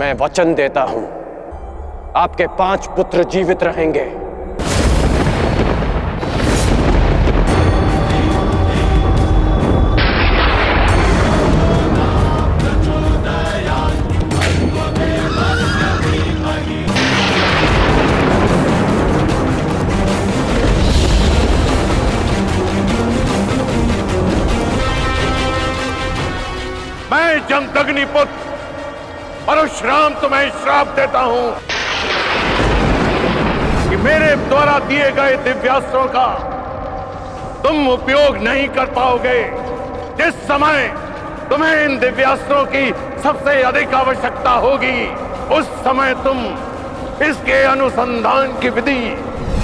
मैं वचन देता हूं, आपके 5 पुत्र जीवित रहेंगे। मैं जमदग्नि पुत्र परशुराम तुम्हें श्राप देता हूं कि मेरे द्वारा दिए गए दिव्यास्त्रों का तुम उपयोग नहीं कर पाओगे। जिस समय तुम्हें इन दिव्यास्त्रों की सबसे अधिक आवश्यकता होगी, उस समय तुम इसके अनुसंधान की विधि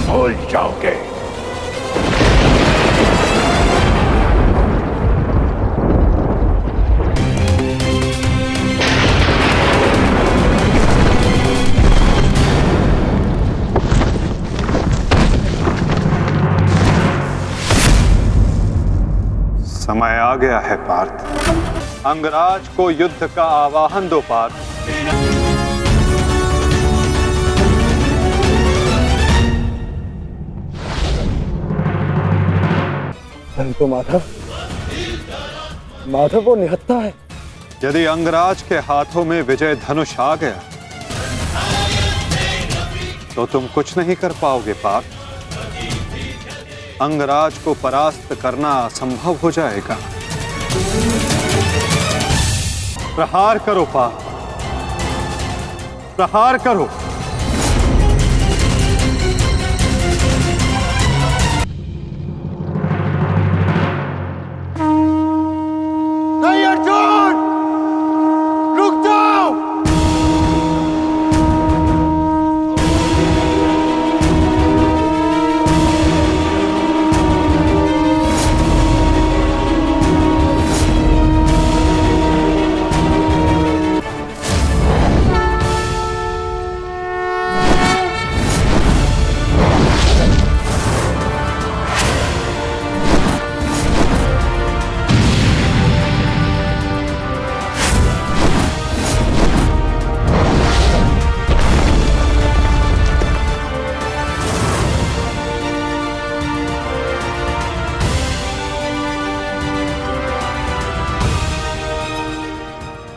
भूल जाओगे। समय आ गया है पार्थ, अंगराज को युद्ध का आवाहन दो पार्थ। तो माधव वो निहत्था है। यदि अंगराज के हाथों में विजय धनुष आ गया तो तुम कुछ नहीं कर पाओगे पार्थ। अंगराज को परास्त करना असंभव हो जाएगा। प्रहार करो पार्थ, प्रहार करो। नहीं अर्जुन, रुक जाओ।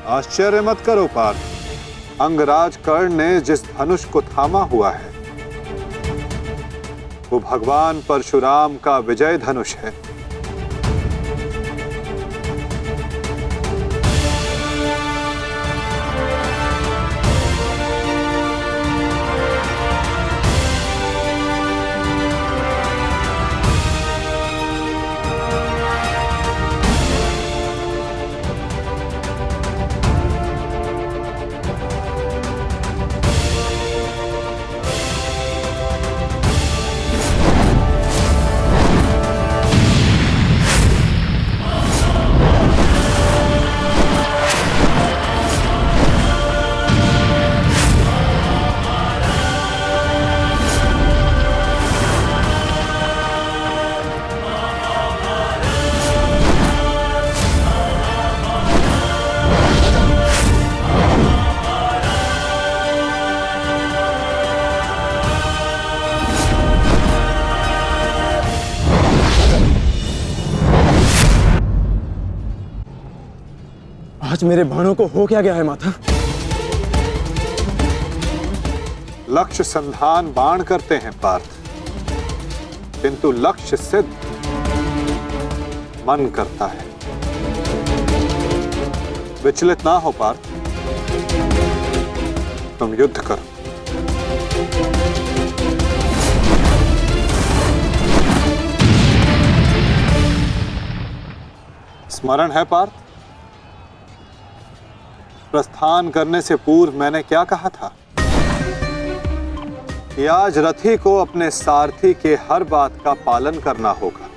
आश्चर्य मत करो पार्थ, अंगराज कर्ण ने जिस धनुष को थामा हुआ है वो भगवान परशुराम का विजय धनुष है। आज मेरे बाणों को हो क्या गया है माता? लक्ष्य संधान बाण करते हैं पार्थ, किंतु लक्ष्य सिद्ध मन करता है। विचलित ना हो पार्थ, तुम युद्ध करो। स्मरण है पार्थ, प्रस्थान करने से पूर्व मैंने क्या कहा था कि आज रथी को अपने सारथी के हर बात का पालन करना होगा।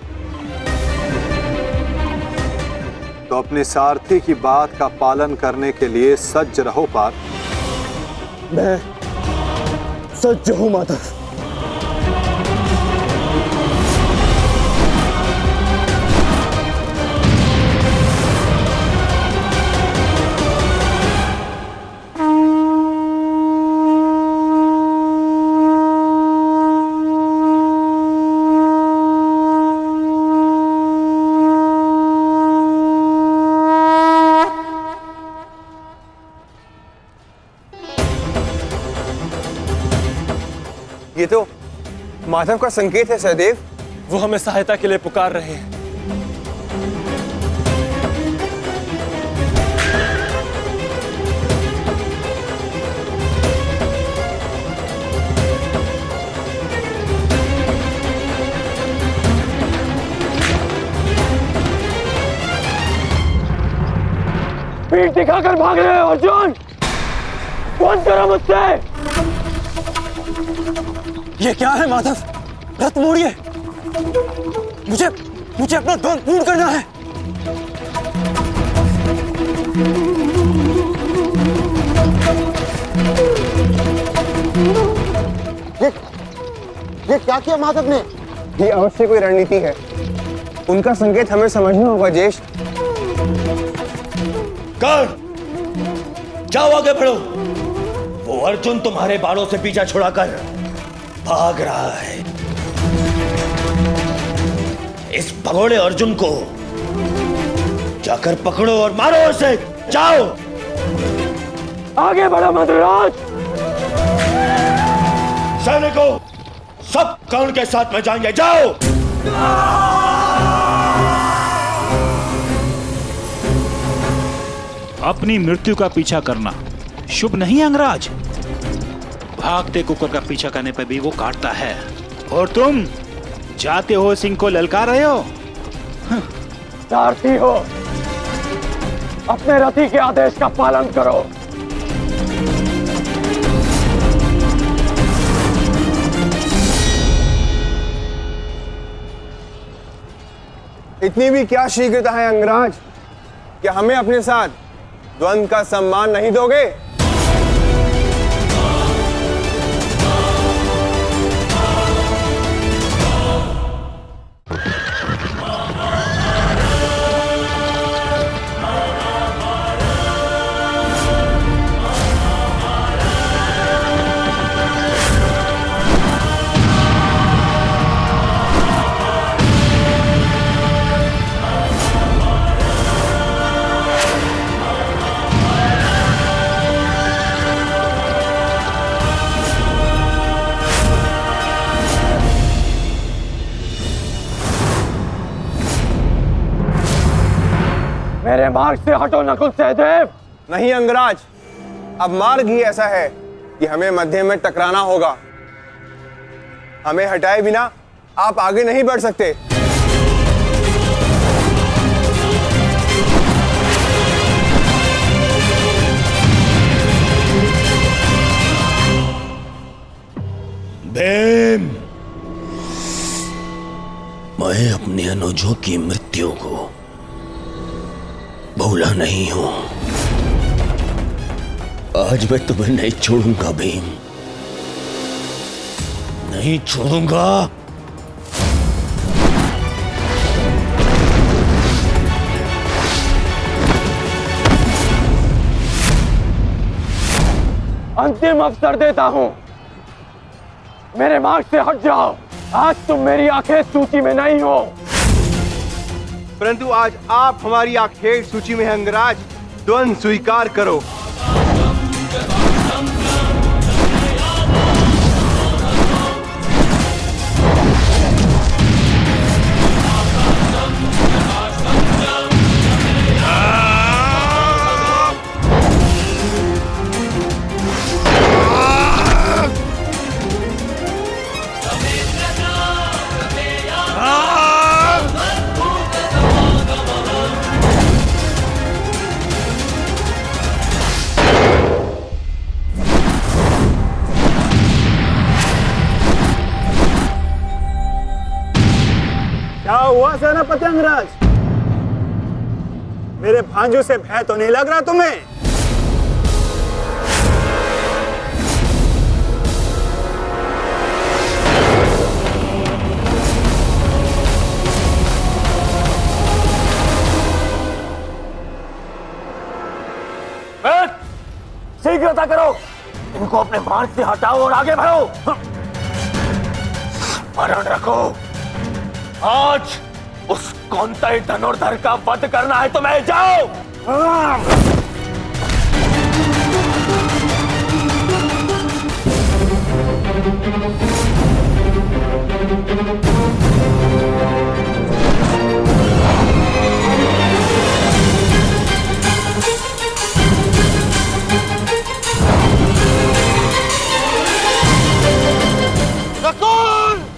तो अपने सारथी की बात का पालन करने के लिए सज्ज रहो पार्थ। मैं सज्ज हूं माता। ये तो माधव का संकेत है सहदेव। वो हमें सहायता के लिए पुकार रहे हैं। पीठ दिखाकर भाग रहे हो अर्जुन। कौन करो मुझसे? ये क्या है माधव? रथ मोड़िए। मुझे मुझे अपना ध्वज पूर्ण करना है। ये क्या किया माधव ने? ये अवश्य कोई रणनीति है। उनका संकेत हमें समझना होगा ज्येष्ठ। जाओ आगे बढ़ो। वो अर्जुन तुम्हारे बालों से पीछा छुड़ाकर भाग रहा है। इस भगोड़े अर्जुन को जाकर पकड़ो और मारो उसे। जाओ आगे बढ़ो मधुराज। सैनिकों, सब कर्ण के साथ में जाएंगे। जाओ। अपनी मृत्यु का पीछा करना शुभ नहीं अंगराज। भागते कुकुर का पीछा करने पर भी वो काटता है, और तुम जाते हो सिंह को ललकार रहे हो। सारथी हो, अपने रथी के आदेश का पालन करो। इतनी भी क्या शीघ्रता है अंगराज? क्या हमें अपने साथ द्वंद्व का सम्मान नहीं दोगे? मेरे मार्ग से हटो नकुल सहदेव। नहीं अंगराज, अब मार्ग ही ऐसा है कि हमें मध्य में टकराना होगा। हमें हटाए बिना आप आगे नहीं बढ़ सकते। भीम, मैं अपने अनुजों की मृत्यु को भूला नहीं हूं। आज मैं तुम्हें नहीं छोड़ूंगा भीम, नहीं छोड़ूंगा। अंतिम अवसर देता हूं, मेरे मार्ग से हट जाओ। आज तुम मेरी आखेट सूची में नहीं हो, परंतु आज आप हमारी आखेट सूची में हैं अंगराज। द्वंद्व स्वीकार करो। क्या हुआ सेनापति अंगराज? मेरे भांजू से भय तो नहीं लग रहा तुम्हें? शीघ्रता करो, इनको अपने मार्ग से हटाओ और आगे बढ़ो। स्मरण रखो, आज उस कौंतई धनुर्धर का वध करना है तुम्हें। जाओ।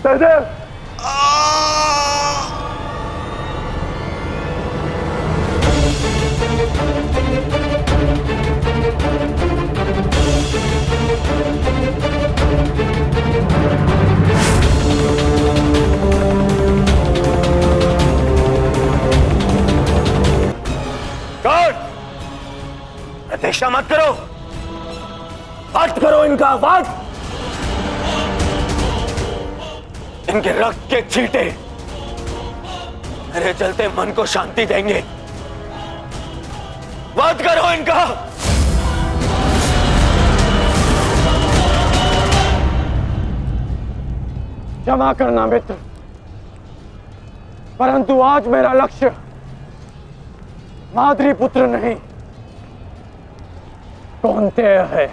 सहदेव, प्रतीक्षा मत करो, वक्त करो इनका वक्त। इनके रक्त के छींटे मेरे चलते मन को शांति देंगे। वध करो इनका। क्षमा करना मित्र, परंतु आज मेरा लक्ष्य माद्री पुत्र नहीं, कौन्तेय है।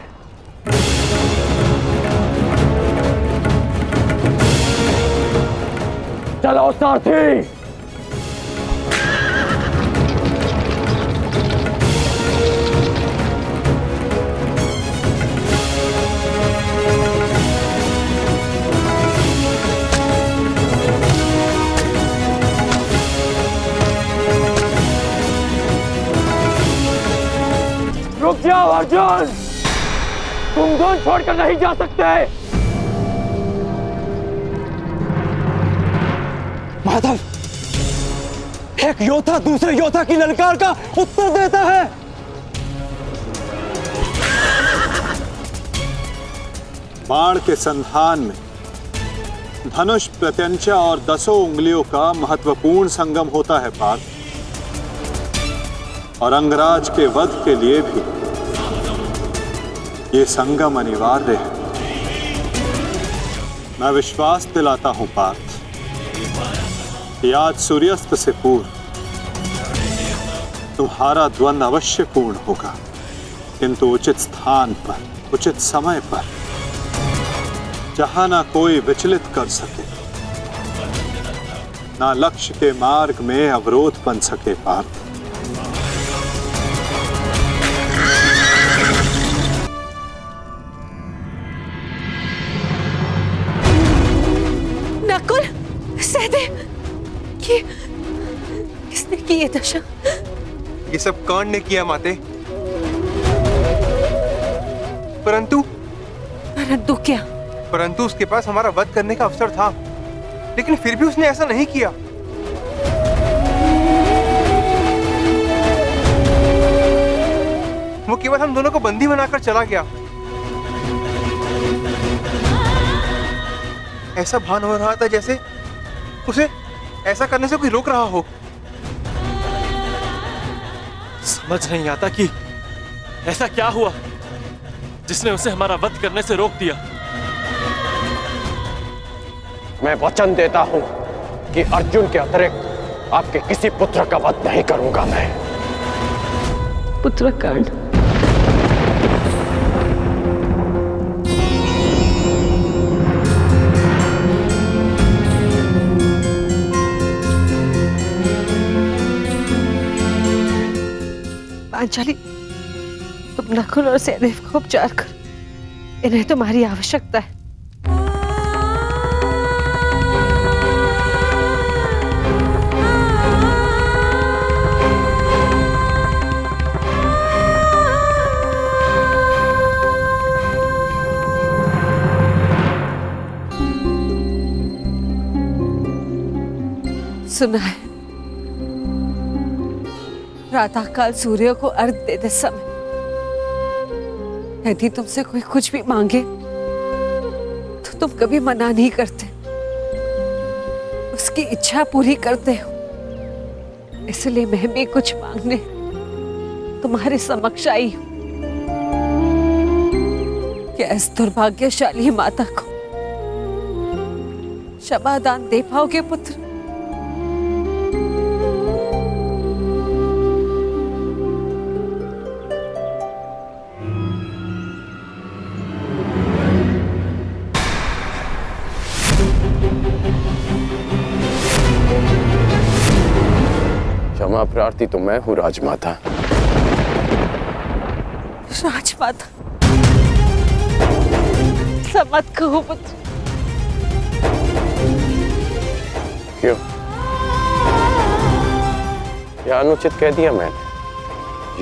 चलो सारथी। रुक जाओ अर्जुन, तुम दोनों छोड़कर नहीं जा सकते। माधव, एक योद्धा दूसरे योद्धा की ललकार का उत्तर देता है। बाण के संधान में धनुष, प्रत्यंचा और 10 उंगलियों का महत्वपूर्ण संगम होता है पार्थ, और अंगराज के वध के लिए भी ये संगम अनिवार्य है। मैं विश्वास दिलाता हूं पार्थ कि आज सूर्यास्त से पूर्व तुम्हारा द्वंद्व अवश्य पूर्ण होगा, किंतु उचित स्थान पर, उचित समय पर, जहां ना कोई विचलित कर सके, ना लक्ष्य के मार्ग में अवरोध बन सके पार्थ। नकुल, सहदेव, किसने की ये दशा? ये सब कर्ण ने किया माते। परंतु क्या? परंतु उसके पास हमारा वध करने का अवसर था, लेकिन फिर भी उसने ऐसा नहीं किया। वो केवल हम दोनों को बंदी बनाकर चला गया। ऐसा भान हो रहा था जैसे उसे ऐसा करने से कोई रोक रहा हो। समझ नहीं आता कि ऐसा क्या हुआ जिसने उसे हमारा वध करने से रोक दिया। मैं वचन देता हूं कि अर्जुन के अतिरिक्त आपके किसी पुत्र का वध नहीं करूंगा मैं। पुत्र कर्ण, पांचाली, तुम नकुल और सहदेव को उपचार कर, इन्हें तुम्हारी आवश्यकता है। सुना है, प्रातःकाल सूर्य को अर्घ देते समय यदि तुमसे कोई कुछ भी मांगे तो तुम कभी मना नहीं करते, उसकी इच्छा पूरी करते हो। इसलिए मैं भी कुछ मांगने तुम्हारे समक्ष आई हूं। क्या इस दुर्भाग्यशाली माता को क्षमादान दे पाओगे पुत्र? क्षमा प्रार्थी तो मैं हूं राजमाता। राजमाता, सब मत कहो पुत्र। क्यों? क्या अनुचित कह दिया मैंने?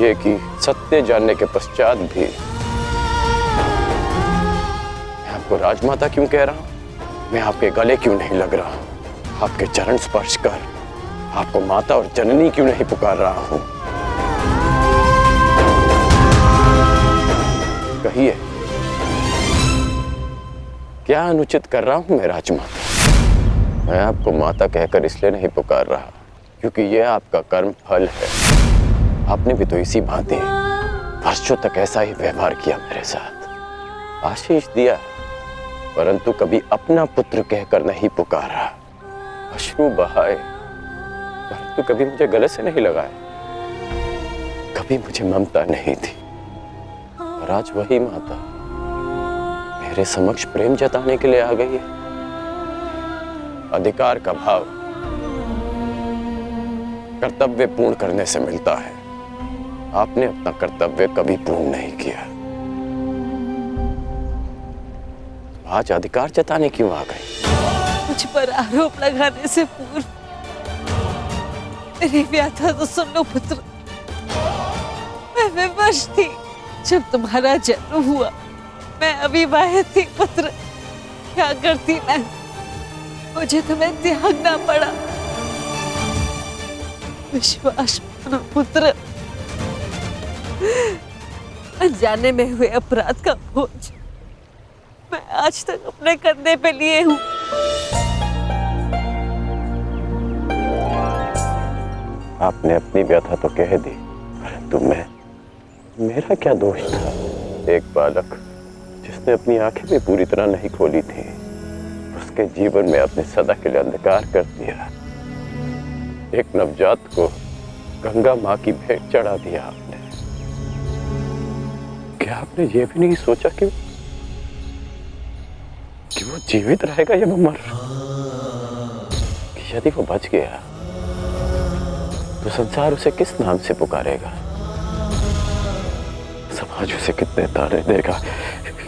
ये कि सत्य जानने के पश्चात भी मैं आपको राजमाता क्यों कह रहा हूं? मैं आपके गले क्यों नहीं लग रहा हूं? आपके चरण स्पर्श कर आपको माता और जननी क्यों नहीं पुकार रहा हूं? कहिए, क्या अनुचित कर रहा हूं मैं राजमाता? मैं आपको माता कहकर इसलिए नहीं पुकार रहा क्योंकि यह आपका कर्म फल है। आपने भी तो इसी भांति वर्षों तक ऐसा ही व्यवहार किया मेरे साथ, आशीष दिया, परंतु कभी अपना पुत्र कहकर नहीं पुकारा, अश्रु बहाए परंतु कभी मुझे गले से नहीं लगाया, कभी मुझे ममता नहीं थी। और आज वही माता मेरे समक्ष प्रेम जताने के लिए आ गई है। अधिकार का भाव कर्तव्य पूर्ण करने से मिलता है। आपने अपना कर्तव्य कभी पूर्ण नहीं किया, आज अधिकार जताने क्यों आ गए? मुझ पर आरोप लगाने से पूर्व मेरी व्याथा तो सुन लो पुत्र। मैं विवश थी जब तुम्हारा जन्म हुआ, मैं अविवाहित थी पुत्र। क्या करती मैं, मुझे तुम्हें त्यागना पड़ा। विश्वास मानो पुत्र, अनजाने में हुए अपराध का बोझ मैं आज तक अपने कंधे पे लिए हूं। आपने अपनी व्यथा तो कह दी, परंतु मेरा क्या दोष था? एक बालक जिसने अपनी आंखें भी पूरी तरह नहीं खोली थी, उसके जीवन में आपने सदा के लिए अंधकार कर दिया। एक नवजात को गंगा माँ की भेंट चढ़ा दिया आपने। क्या आपने ये भी नहीं सोचा कि वो जीवित रहेगा या वो मर? कि यदि वो बच गया तो संसार उसे किस नाम से पुकारेगा? समाज उसे कितने ताने देगा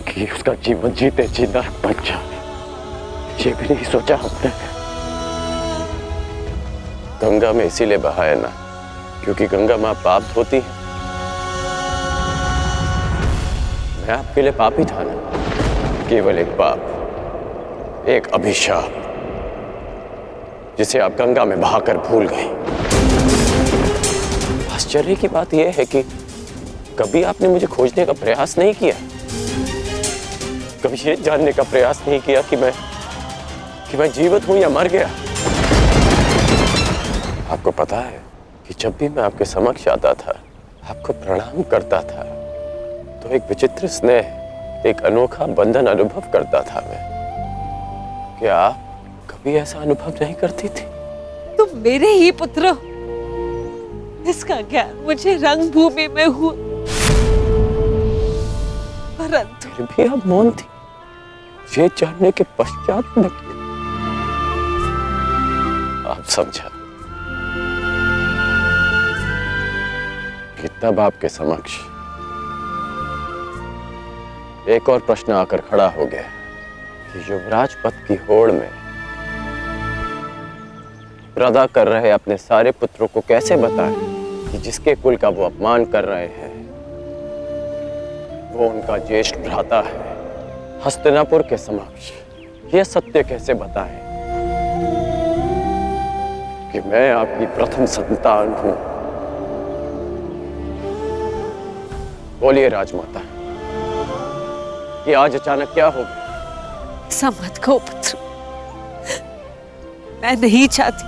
कि उसका जीवन जीते जी नरक बन जाए? ये भी नहीं सोचा आपने? गंगा में इसीलिए बहाया ना क्योंकि गंगा मां पाप धोती है। मैं आपके लिए पापी था ना, केवल एक पाप, एक अभिशाप जिसे आप गंगा में बहाकर भूल गई। आश्चर्य की बात यह है कि कभी आपने मुझे खोजने का प्रयास नहीं किया, कभी ये जानने का प्रयास नहीं किया कि मैं जीवित हूं या मर गया। आपको पता है कि जब भी मैं आपके समक्ष आता था, आपको प्रणाम करता था, तो एक विचित्र स्नेह, एक अनोखा बंधन अनुभव करता था मैं। क्या आप कभी ऐसा अनुभव नहीं करती थी? तुम मेरे ही पुत्र हो, इसका ज्ञान मुझे रंगभूमि में हुआ, परंतु फिर भी आप मौन थी। ये जानने के पश्चात मैं आप समझा कि तब आपके समक्ष एक और प्रश्न आकर खड़ा हो गया कि युवराज पद की होड़ में प्रदा कर रहे अपने सारे पुत्रों को कैसे बताएं कि जिसके कुल का वो अपमान कर रहे हैं वो उनका ज्येष्ठ भ्राता है। हस्तिनापुर के समक्ष यह सत्य कैसे बताएं कि मैं आपकी प्रथम संतान हूं? बोलिए राजमाता, कि आज अचानक क्या हो गया? ऐसा मत कहो पुत्र, मैं नहीं चाहती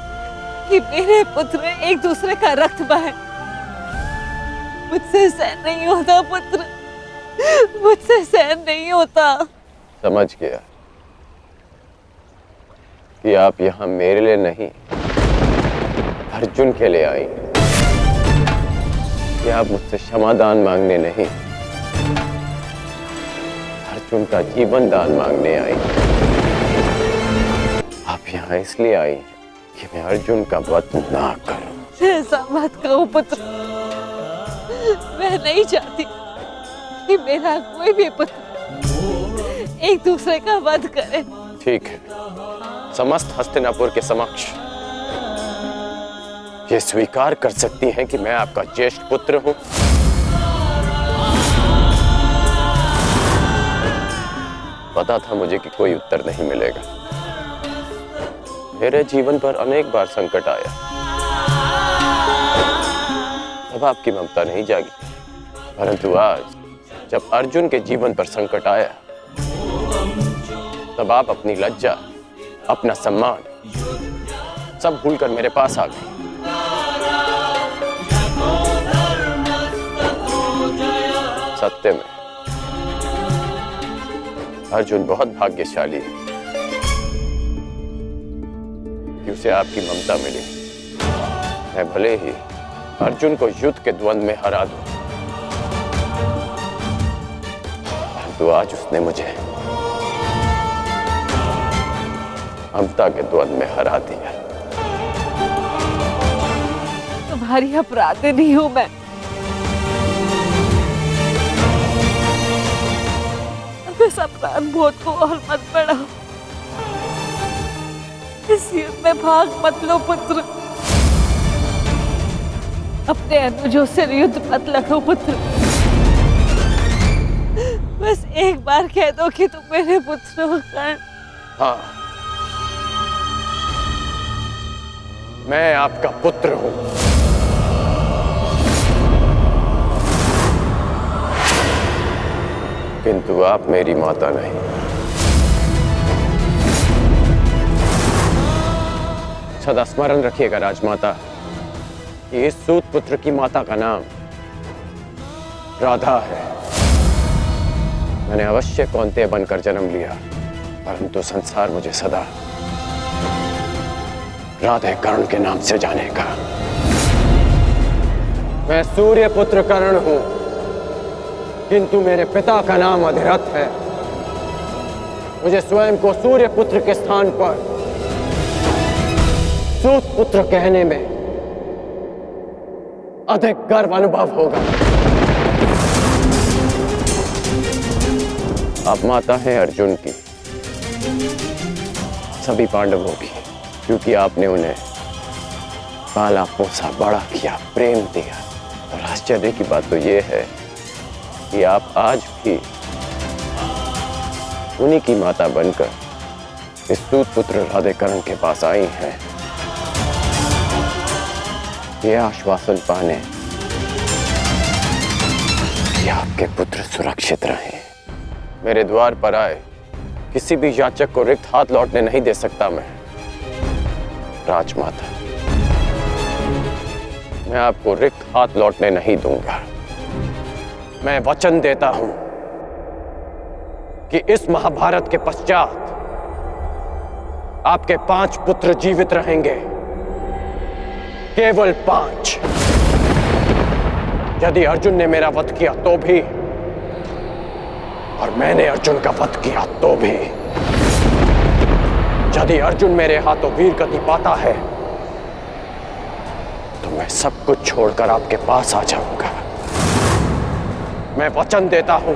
कि मेरे पुत्र एक दूसरे का रक्त बहाए। मुझसे सहन नहीं होता पुत्र, मुझसे सहन नहीं होता। समझ गया कि आप यहाँ मेरे लिए नहीं, अर्जुन के लिए आई, कि आप मुझसे क्षमादान मांगने नहीं, अर्जुन का जीवन दान मांगने आई। आप यहाँ इसलिए आई कि मैं अर्जुन का वध ना करूं। ऐसा मत कहो पुत्र, मैं नहीं चाहती कि मेरा कोई भी पुत्र एक दूसरे का वध करे। ठीक है, समस्त हस्तिनापुर के समक्ष ये स्वीकार कर सकती हैं कि मैं आपका ज्येष्ठ पुत्र हूं? पता था मुझे कि कोई उत्तर नहीं मिलेगा। मेरे जीवन पर अनेक बार संकट आया, तब आपकी ममता नहीं जागी। परंतु आज जब अर्जुन के जीवन पर संकट आया, तब आप अपनी लज्जा, अपना सम्मान सब भूलकर मेरे पास आ गए। सत्य में अर्जुन बहुत भाग्यशाली है कि उसे आपकी ममता मिली। मैं भले ही अर्जुन को युद्ध के द्वंद्व में हरा दूं, परंतु आज उसने मुझे ममता के द्वंद्व में हरा दिया। तुम्हारी अपराधी नहीं हूं मैं। इस अपराध बोध को और मत बढ़ाओ। इस युद्ध में भाग मत लो पुत्र। अपने अनुजों से युद्ध मत लड़ो पुत्र। बस एक बार कह दो कि तुम मेरे पुत्र हो कर्ण। हाँ, मैं आपका पुत्र हूं। किंतु आप मेरी माता नहीं। सदा स्मरण रखिएगा राजमाता कि इस सूत पुत्र की माता का नाम राधा है। मैंने अवश्य कौंतेय बनकर जन्म लिया, परंतु संसार मुझे सदा राधे कर्ण के नाम से जानेगा। मैं सूर्य पुत्र कर्ण हूं, किंतु मेरे पिता का नाम अधिरथ है। मुझे स्वयं को सूर्य पुत्र के स्थान पर सूत पुत्र कहने में अधिक गर्व अनुभव होगा। आप माता हैं अर्जुन की, सभी पांडवों की, क्योंकि आपने उन्हें पाला पोसा, बड़ा किया, प्रेम दिया। और आश्चर्य की बात तो यह है कि आप आज भी उन्हीं की माता बनकर इस सूत पुत्र राधे कर्ण के पास आई हैं, ये आश्वासन पाने कि आपके पुत्र सुरक्षित रहें। मेरे द्वार पर आए किसी भी याचक को रिक्त हाथ लौटने नहीं दे सकता मैं। राजमाता, मैं आपको रिक्त हाथ लौटने नहीं दूंगा। मैं वचन देता हूं कि इस महाभारत के पश्चात आपके 5 पुत्र जीवित रहेंगे, केवल 5। यदि अर्जुन ने मेरा वध किया तो भी, और मैंने अर्जुन का वध किया तो भी। यदि अर्जुन मेरे हाथों वीर गति पाता है तो मैं सब कुछ छोड़कर आपके पास आ जाऊंगा। मैं वचन देता हूं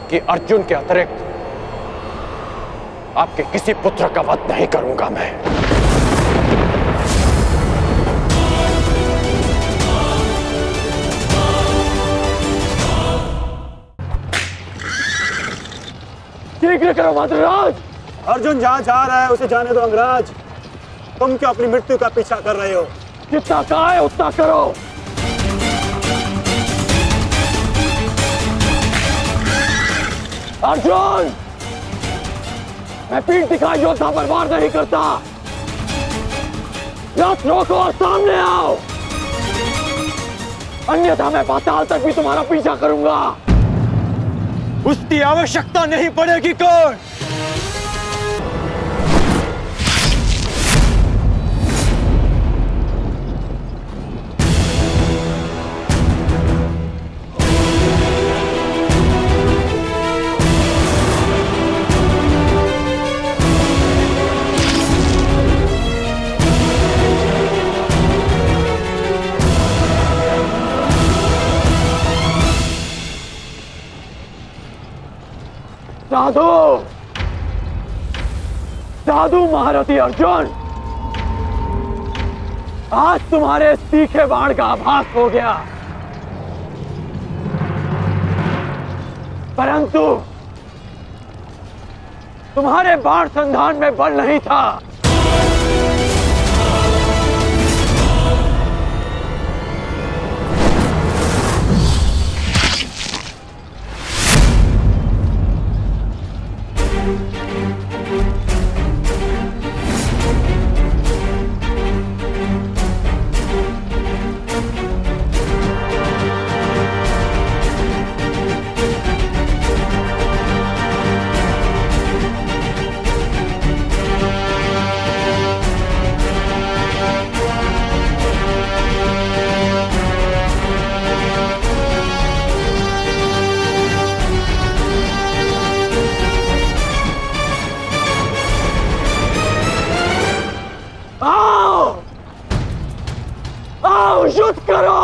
कि अर्जुन के अतिरिक्त आपके किसी पुत्र का वध नहीं करूंगा मैं। शीघ्र करो माद्रीराज। अर्जुन जहां जा रहा है उसे जाने दो अंगराज। तुम क्यों अपनी मृत्यु का पीछा कर रहे हो? जितना कहा है उतना करो। अर्जुन, मैं पीठ दिखाई योद्धा पर वार नहीं करता। रथ रोको और सामने आओ, अन्यथा मैं पाताल तक भी तुम्हारा पीछा करूंगा। उसकी आवश्यकता नहीं पड़ेगी कौन? साधु, साधु महारथी अर्जुन, आज तुम्हारे तीखे बाण का आभास हो गया, परंतु तुम्हारे बाण संधान में बल नहीं था। आओ युद्ध करो।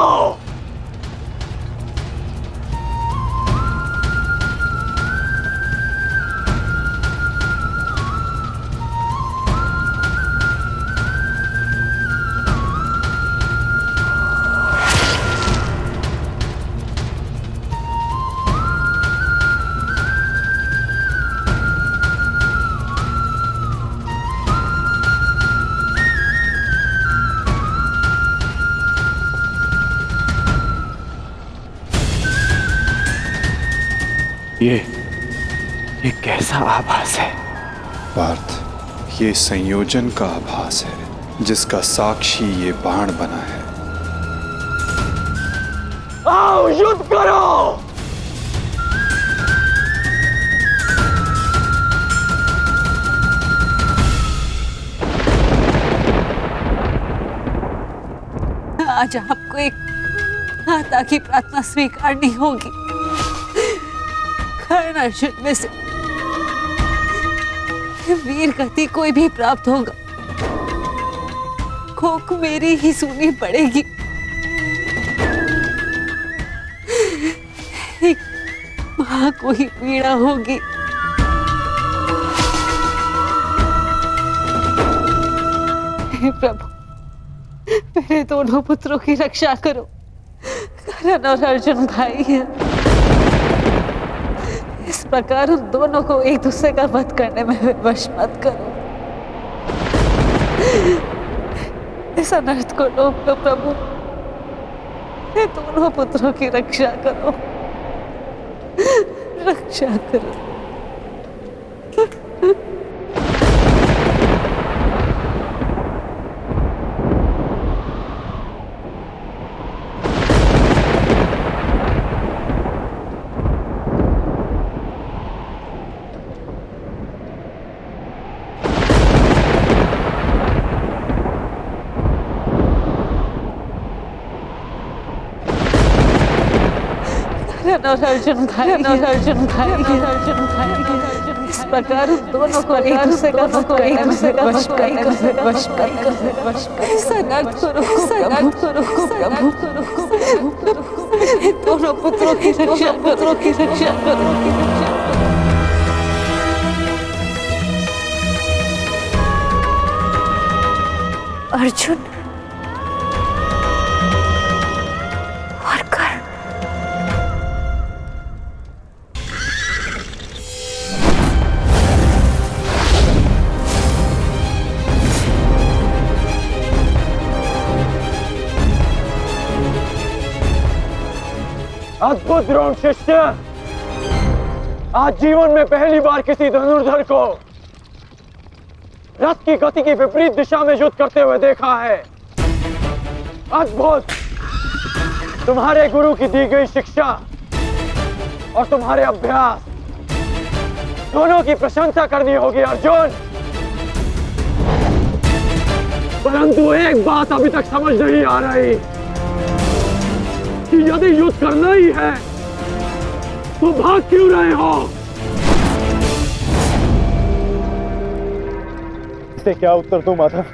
ये कैसा आभास है? पार्थ, ये संयोजन का आभास है जिसका साक्षी ये बाण बना है। आओ युद्ध करो। आज आपको एक माता की प्रार्थना स्वीकारनी होगी। कर्ण अर्जुन में से वीर गति कोई भी प्राप्त होगा, कोख मेरी ही सुननी पड़ेगी। एक मां को ही पीड़ा होगी। हे प्रभु, मेरे दोनों पुत्रों की रक्षा करो। कर्ण और अर्जुन भाई हैं। इस प्रकार उन दोनों को एक दूसरे का वध करने में विवश मत करो। इस अनर्थ को रोक लो प्रभु। ये दोनों पुत्रों की रक्षा करो, रक्षा करो। और अर्जुन भाई, इस प्रकार दोनों को एक दूसरे का वध करने में विवश दोनों पुत्रों की रक्षा करो। अर्जुन और कर्ण। अद्भुत द्रोण शिष्य, आज जीवन में पहली बार किसी धनुर्धर को रथ की गति की विपरीत दिशा में युद्ध करते हुए देखा है। अद्भुत। तुम्हारे गुरु की दी गई शिक्षा और तुम्हारे अभ्यास दोनों की प्रशंसा करनी होगी अर्जुन। परंतु एक बात अभी तक समझ नहीं आ रही कि यदि युद्ध करना ही है तो भाग क्यों रहे हो? इसे क्या उत्तर दूं माधव?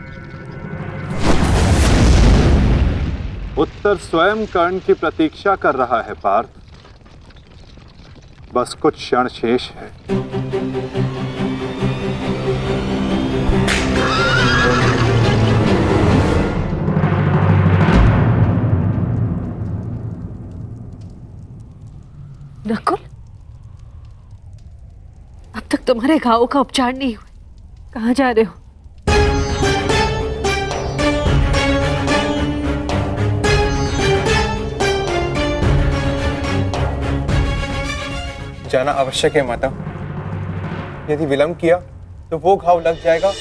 उत्तर स्वयं कर्ण की प्रतीक्षा कर रहा है पार्थ। बस कुछ क्षण शेष है। नकुल, अब तक तुम्हारे घावों का उपचार नहीं हुआ। कहाँ जा रहे हो? जाना आवश्यक है माता। यदि विलंब किया तो वो घाव लग जाएगा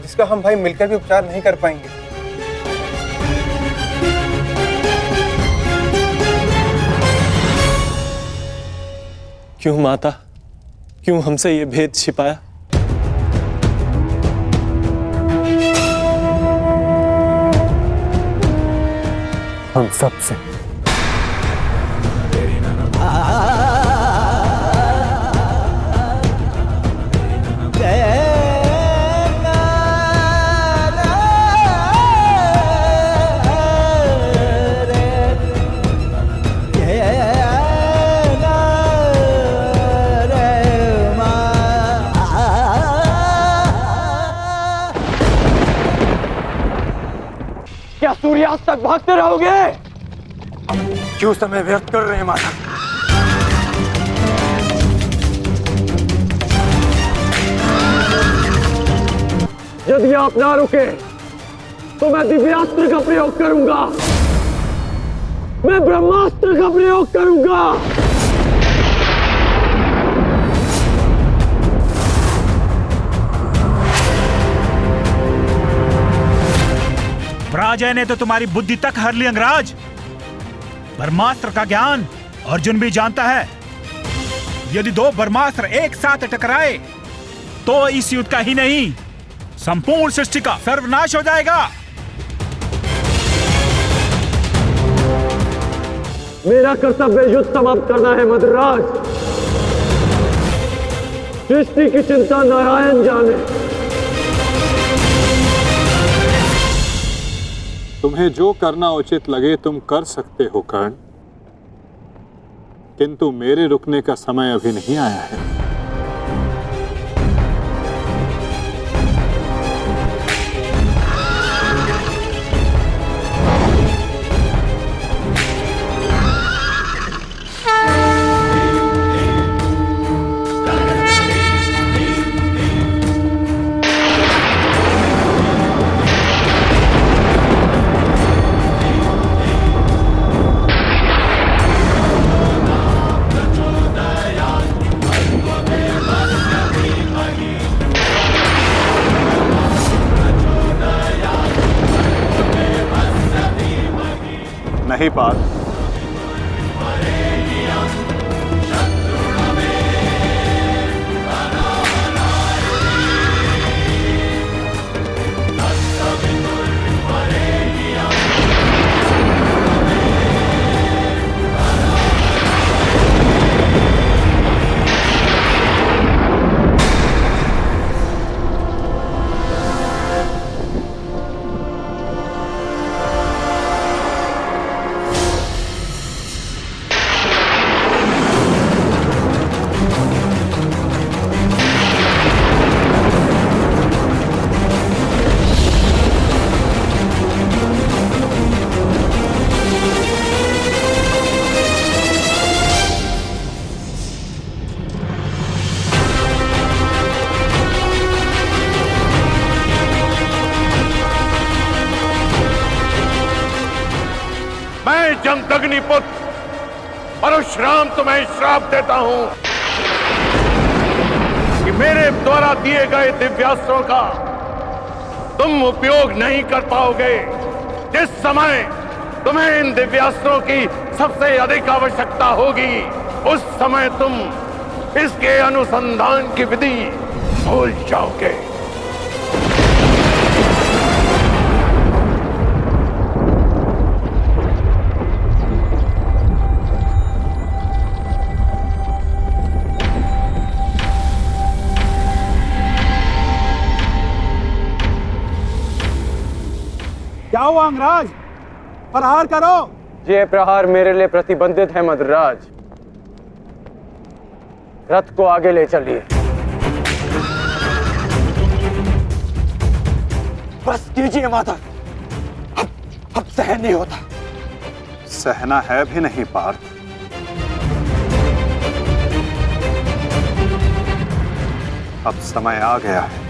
जिसका हम भाई मिलकर भी उपचार नहीं कर पाएंगे। क्यों माता, क्यों हमसे ये भेद छिपाया? हम सब से। क्या सूर्यास्त तक भागते रहोगे? क्यों समय व्यर्थ कर रहे हैं माता? यदि आप ना रुके तो मैं दिव्यास्त्र का प्रयोग करूंगा। मैं ब्रह्मास्त्र का प्रयोग करूंगा। पराजय ने तो तुम्हारी बुद्धि तक हर ली अंगराज। ब्रह्मास्त्र का ज्ञान अर्जुन भी जानता है। यदि दो ब्रह्मास्त्र एक साथ टकराए तो इस युद्ध का ही नहीं, संपूर्ण सृष्टि का सर्वनाश हो जाएगा। मेरा कर्तव्य युद्ध समाप्त करना है मद्राज। सृष्टि की चिंता नारायण जाने। तुम्हें जो करना उचित लगे तुम कर सकते हो कर्ण, किंतु मेरे रुकने का समय अभी नहीं आया है। नहीं पार्थ, जमदग्निपुत्र परशुराम तुम्हें श्राप देता हूं कि मेरे द्वारा दिए गए दिव्यास्त्रों का तुम उपयोग नहीं कर पाओगे। जिस समय तुम्हें इन दिव्यास्त्रों की सबसे अधिक आवश्यकता होगी, उस समय तुम इसके अनुसंधान की विधि भूल जाओगे। क्या हुआ अंगराज? प्रहार करो। ये प्रहार मेरे लिए प्रतिबंधित है मद्राज। रथ को आगे ले चलिए। बस कीजिए माता, अब सहन नहीं होता। सहना है भी नहीं पार्थ। अब समय आ गया है।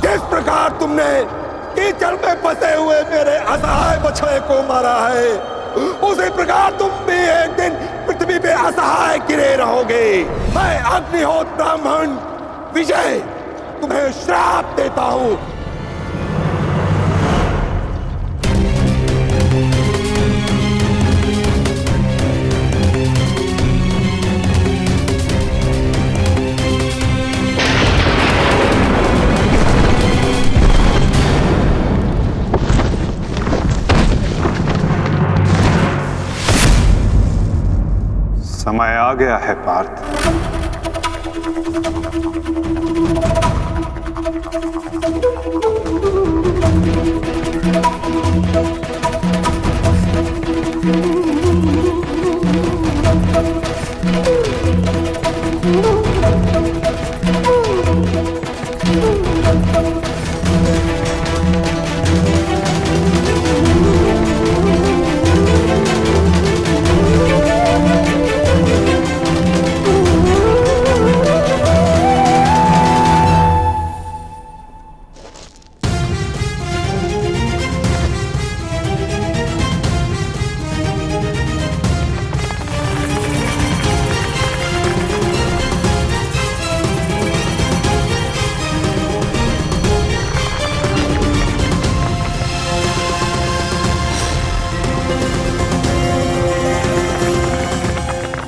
किस प्रकार तुमने कीचड़ में फंसे हुए मेरे असहाय बछड़े को मारा है, उसी प्रकार तुम भी एक दिन पृथ्वी पे असहाय गिरे रहोगे। मैं अग्निहोत्र ब्राह्मण विजय तुम्हें श्राप देता हूं। समय आ गया है पार्थ।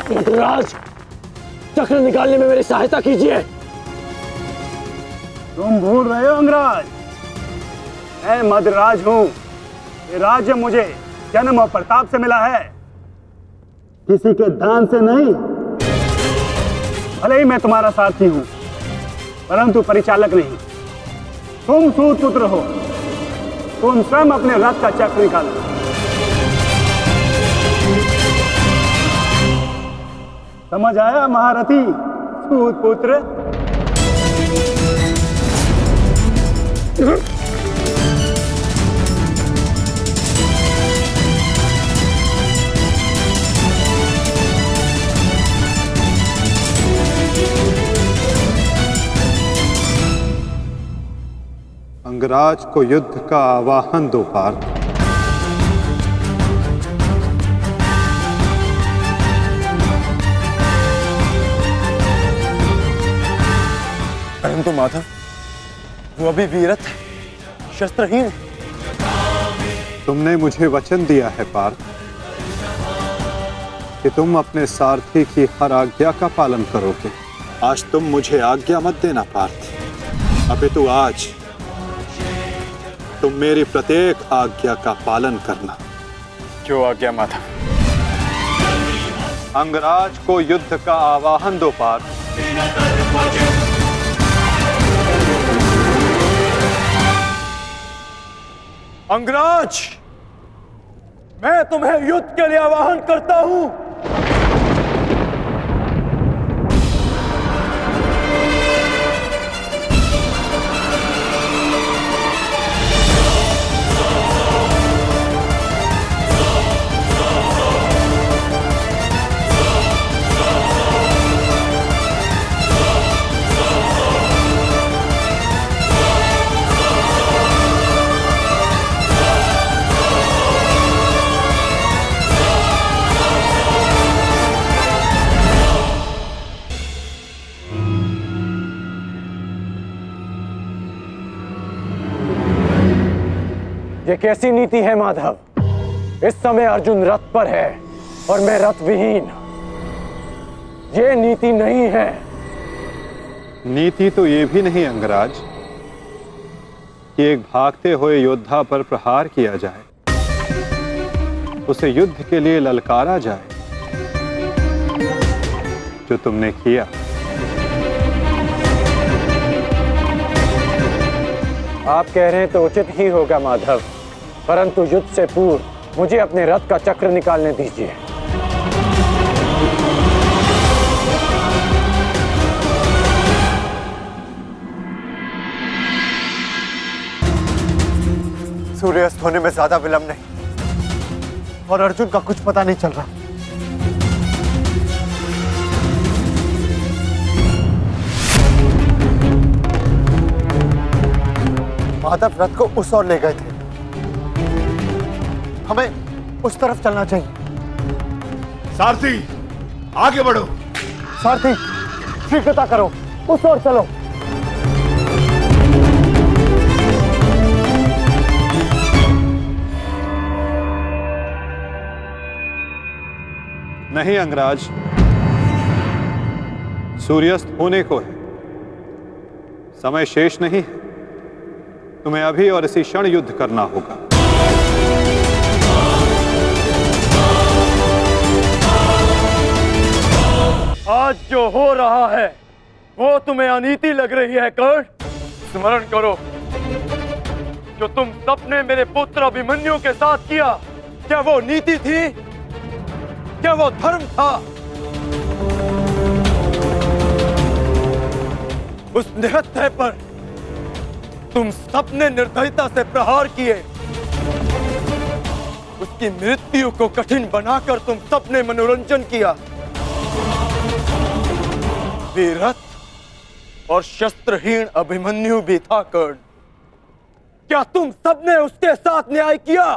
मद्राज, चक्र निकालने में मेरी सहायता कीजिए। तुम भूल रहे हो अंगराज, मैं मद्राज हूं। ये राज्य मुझे जन्म और प्रताप से मिला है, किसी के दान से नहीं। भले ही मैं तुम्हारा सारथी हूं, परंतु परिचालक नहीं। तुम सूत पुत्र हो, तुम स्वयं अपने रथ का चक्र निकालो। समझ आया महारथी सूत पुत्र? अंगराज को युद्ध का आवाहन दो पार्थ। परंतु माधव, वो अभी वीरत है, शस्त्रहीन। तुमने मुझे वचन दिया है पार्थ कि तुम अपने सारथी की हर आज्ञा का पालन करोगे। आज तुम मुझे आज्ञा मत देना पार्थ, अपितु आज तुम मेरी प्रत्येक आज्ञा का पालन करना। जो आज्ञा माधव? अंगराज को युद्ध का आवाहन दो पार्थ। अंगराज, मैं तुम्हें युद्ध के लिए आवाहन करता हूं। ये कैसी नीति है माधव? इस समय अर्जुन रथ पर है और मैं रथ विहीन। ये नीति नहीं है। नीति तो ये भी नहीं अंगराज कि एक भागते हुए योद्धा पर प्रहार किया जाए, उसे युद्ध के लिए ललकारा जाए, जो तुमने किया। आप कह रहे हैं तो उचित ही होगा माधव, परंतु युद्ध से पूर्व मुझे अपने रथ का चक्र निकालने दीजिए। सूर्यास्त होने में ज्यादा विलंब नहीं और अर्जुन का कुछ पता नहीं चल रहा। माधव रथ को उस ओर ले गए थे, हमें उस तरफ चलना चाहिए। सारथी आगे बढ़ो। सारथी शीघ्रता करो, उस ओर चलो। नहीं अंगराज, सूर्यास्त होने को है, समय शेष नहीं है। तुम्हें अभी और इसी क्षण युद्ध करना होगा। आज जो हो रहा है वो तुम्हें अनीति लग रही है कर्ण? स्मरण करो, जो तुम सबने मेरे पुत्र अभिमन्यु के साथ किया, क्या वो नीति थी? क्या वो धर्म था? उस निहत्थे पर तुम सबने निर्दयता से प्रहार किए, उसकी मृत्यु को कठिन बनाकर तुम सबने मनोरंजन किया। वीरथ और शस्त्रहीन अभिमन्यु भी था कर्ण। क्या तुम सबने उसके साथ न्याय किया?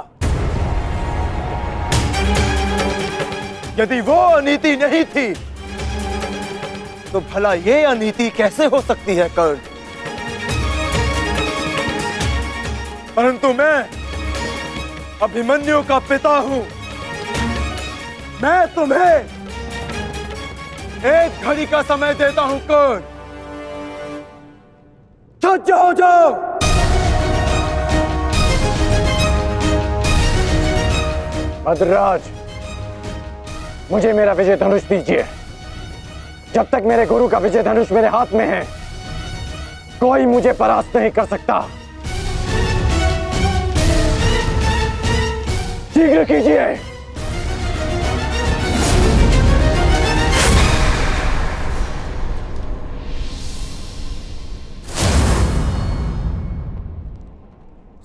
यदि वो अनीति नहीं थी तो भला ये अनीति कैसे हो सकती है कर्ण? परंतु मैं अभिमन्यु का पिता हूं। मैं तुम्हें एक घड़ी का समय देता हूं कर्ण। सज्ज हो जाओ। भद्रराज, मुझे मेरा विजय धनुष दीजिए। जब तक मेरे गुरु का विजय धनुष मेरे हाथ में है, कोई मुझे परास्त नहीं कर सकता। शीघ्र कीजिए।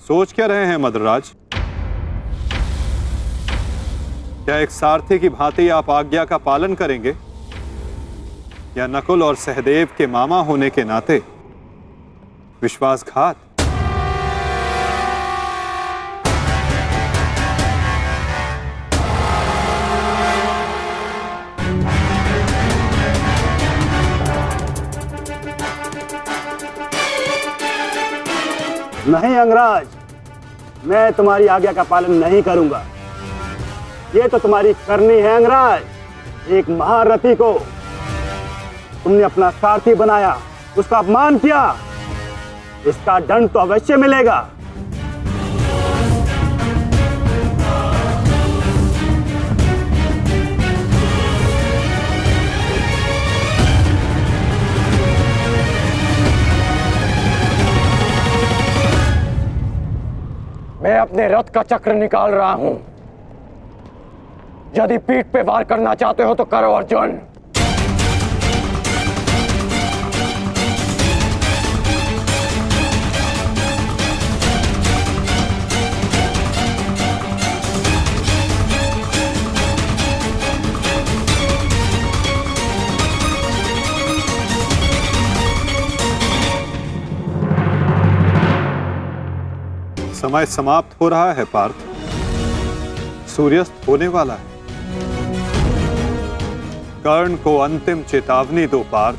सोच क्या रहे हैं मद्रराज? क्या एक सारथी की भांति आप आज्ञा का पालन करेंगे, या नकुल और सहदेव के मामा होने के नाते विश्वासघात? नहीं अंगराज, मैं तुम्हारी आज्ञा का पालन नहीं करूंगा। ये तो तुम्हारी करनी है अंगराज। एक महारथी को तुमने अपना सारथी बनाया, उसका अपमान किया, इसका दंड तो अवश्य मिलेगा। मैं अपने रथ का चक्र निकाल रहा हूं। यदि पीठ पे वार करना चाहते हो तो करो अर्जुन। समय समाप्त हो रहा है पार्थ, सूर्यास्त होने वाला है। कर्ण को अंतिम चेतावनी दो पार्थ।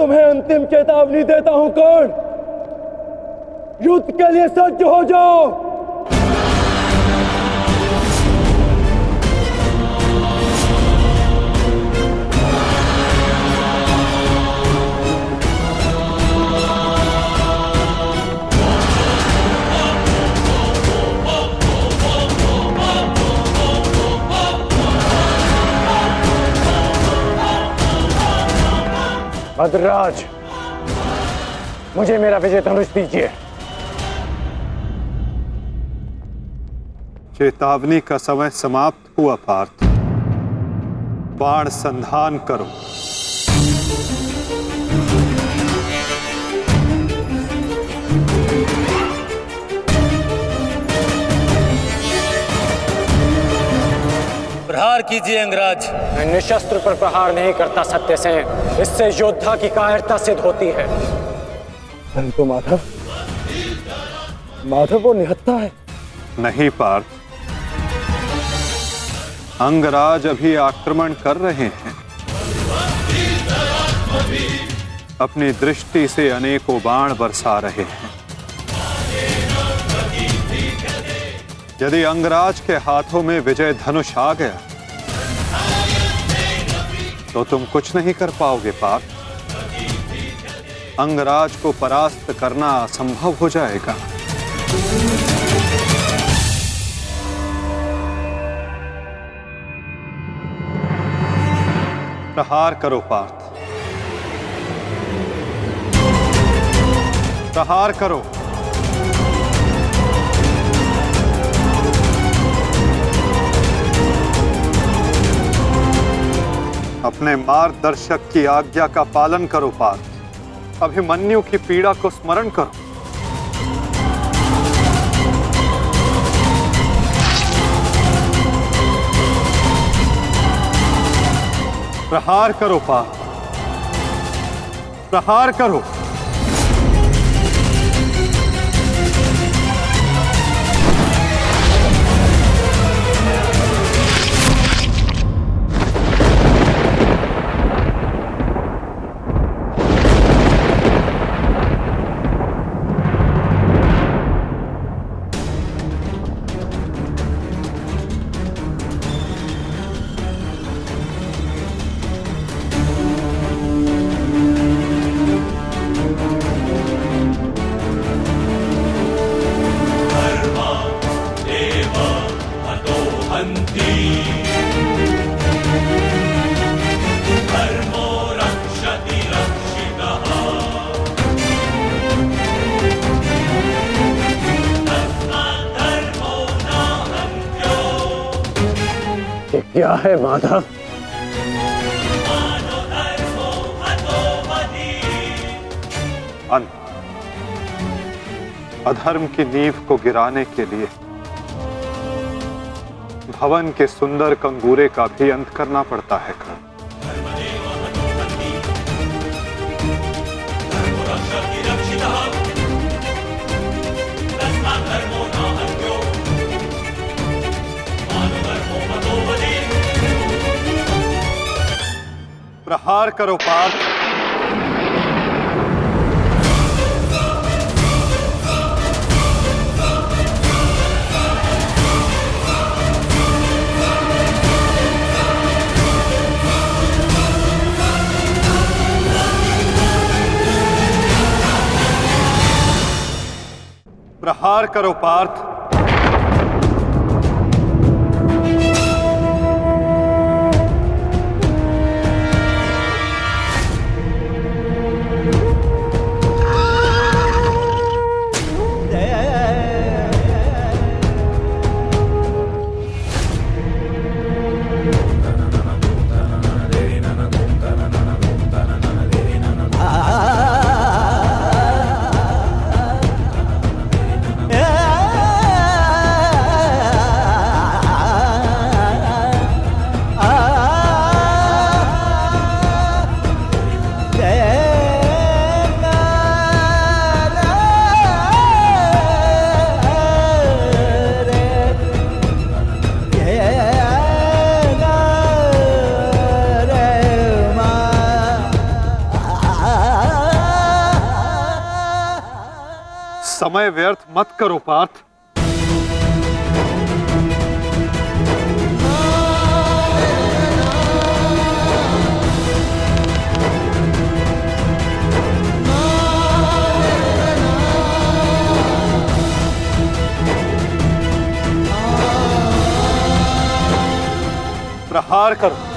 तुम्हें अंतिम चेतावनी देता हूं कर्ण, युद्ध के लिए सज्ज हो जाओ। भद्रराज, मुझे मेरा विजय धनुष दीजिए। चेतावनी का समय समाप्त हुआ पार्थ। बाण संधान करो। प्रहार कीजिए अंगराज। मैं निशस्त्र पर प्रहार नहीं करता सत्यसेन, इससे योद्धा की कायरता सिद्ध होती है। तो माधव वो निहत्था है। नहीं पार्थ, अंगराज अभी आक्रमण कर रहे हैं। अपनी दृष्टि से अनेकों बाण बरसा रहे हैं। यदि अंगराज के हाथों में विजय धनुष आ गया तो तुम कुछ नहीं कर पाओगे पार्थ। अंगराज को परास्त करना असंभव हो जाएगा। प्रहार करो पार्थ, प्रहार करो। अपने मार्गदर्शक की आज्ञा का पालन करो पार्थ। अभिमन्यु की पीड़ा को स्मरण करो। प्रहार करो पार्थ, प्रहार करो। क्या है माधव? अंत। अधर्म की नींव को गिराने के लिए भवन के सुंदर कंगूरे का भी अंत करना पड़ता है कर्ण। प्रहार करो पार्थ, प्रहार करो पार्थ। समय व्यर्थ मत करो पार्थ। प्रहार करो।